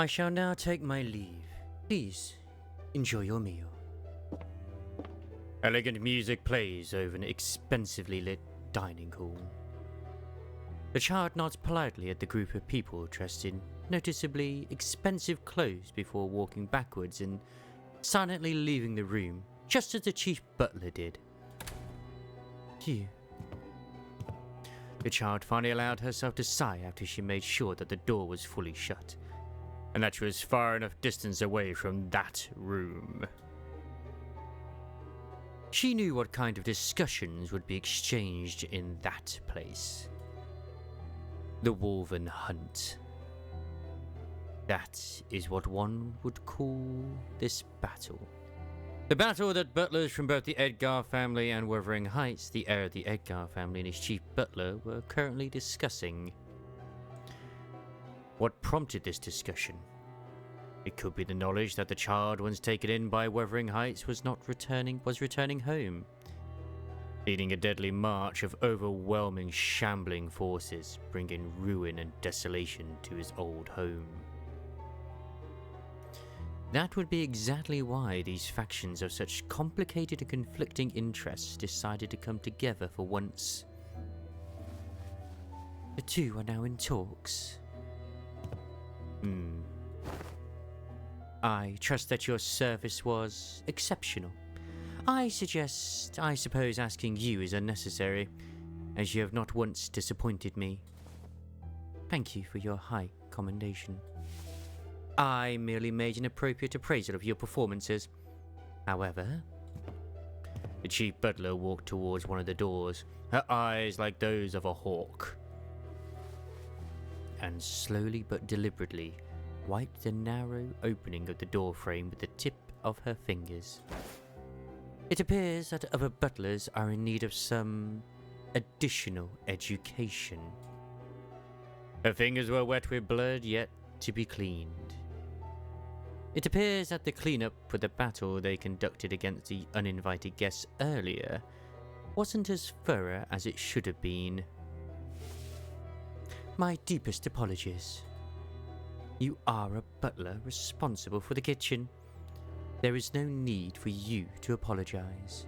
I shall now take my leave. Please, enjoy your meal. Elegant music plays over an expensively lit dining hall. The child nods politely at the group of people dressed in noticeably expensive clothes before walking backwards and silently leaving the room, just as the chief butler did. Phew. The child finally allowed herself to sigh after she made sure that the door was fully shut, and that she was far enough distance away from that room. She knew what kind of discussions would be exchanged in that place. The Wolven Hunt. That is what one would call this battle. The battle that butlers from both the Edgar family and Wuthering Heights, the heir of the Edgar family and his chief butler, were currently discussing. What prompted this discussion? It could be the knowledge that the child once taken in by Wuthering Heights was returning home, leading a deadly march of overwhelming, shambling forces, bringing ruin and desolation to his old home. That would be exactly why these factions of such complicated and conflicting interests decided to come together for once. The two are now in talks. I trust that your service was exceptional. I suppose asking you is unnecessary, as you have not once disappointed me. Thank you for your high commendation. I merely made an appropriate appraisal of your performances. However, the chief butler walked towards one of the doors, her eyes like those of a hawk, and slowly but deliberately wiped the narrow opening of the door frame with the tip of her fingers. It appears that other butlers are in need of some additional education. Her fingers were wet with blood yet to be cleaned. It appears that the cleanup for the battle they conducted against the uninvited guests earlier wasn't as thorough as it should have been. My deepest apologies. You are a butler responsible for the kitchen. There is no need for you to apologize.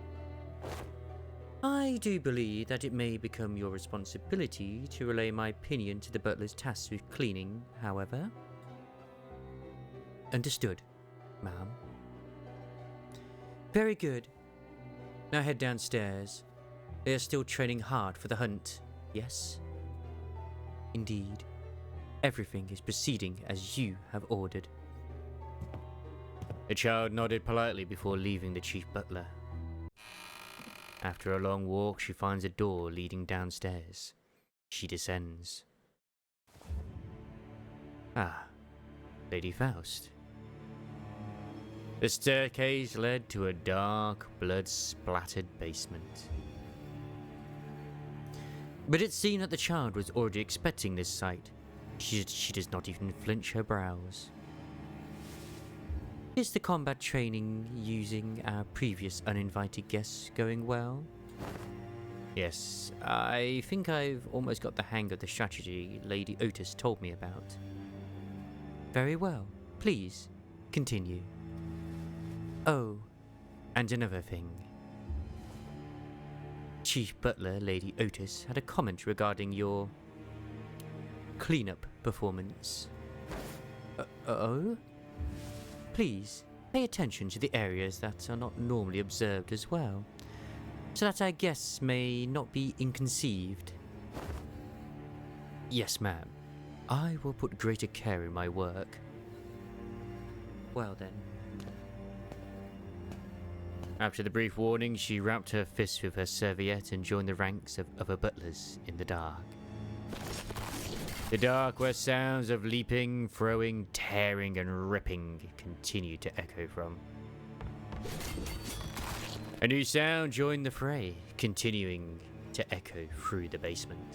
I do believe that it may become your responsibility to relay my opinion to the butler's tasked with cleaning, however. Understood, ma'am. Very good. Now head downstairs. They are still training hard for the hunt, yes? Indeed. Everything is proceeding as you have ordered. The child nodded politely before leaving the chief butler. After a long walk, she finds a door leading downstairs. She descends. Ah, Lady Faust. The staircase led to a dark, blood-splattered basement. But it seemed that the child was already expecting this sight. She does not even flinch her brows. Is the combat training using our previous uninvited guests going well? Yes, I think I've almost got the hang of the strategy Lady Otis told me about. Very well. Please, continue. Oh, and another thing. Chief Butler Lady Otis had a comment regarding your cleanup performance. Oh? Please, pay attention to the areas that are not normally observed as well, so that our guests may not be inconceived. Yes, ma'am. I will put greater care in my work. Well then. After the brief warning, she wrapped her fists with her serviette and joined the ranks of other butlers in the dark. The dark where sounds of leaping, throwing, tearing and ripping continued to echo from. A new sound joined the fray, continuing to echo through the basement.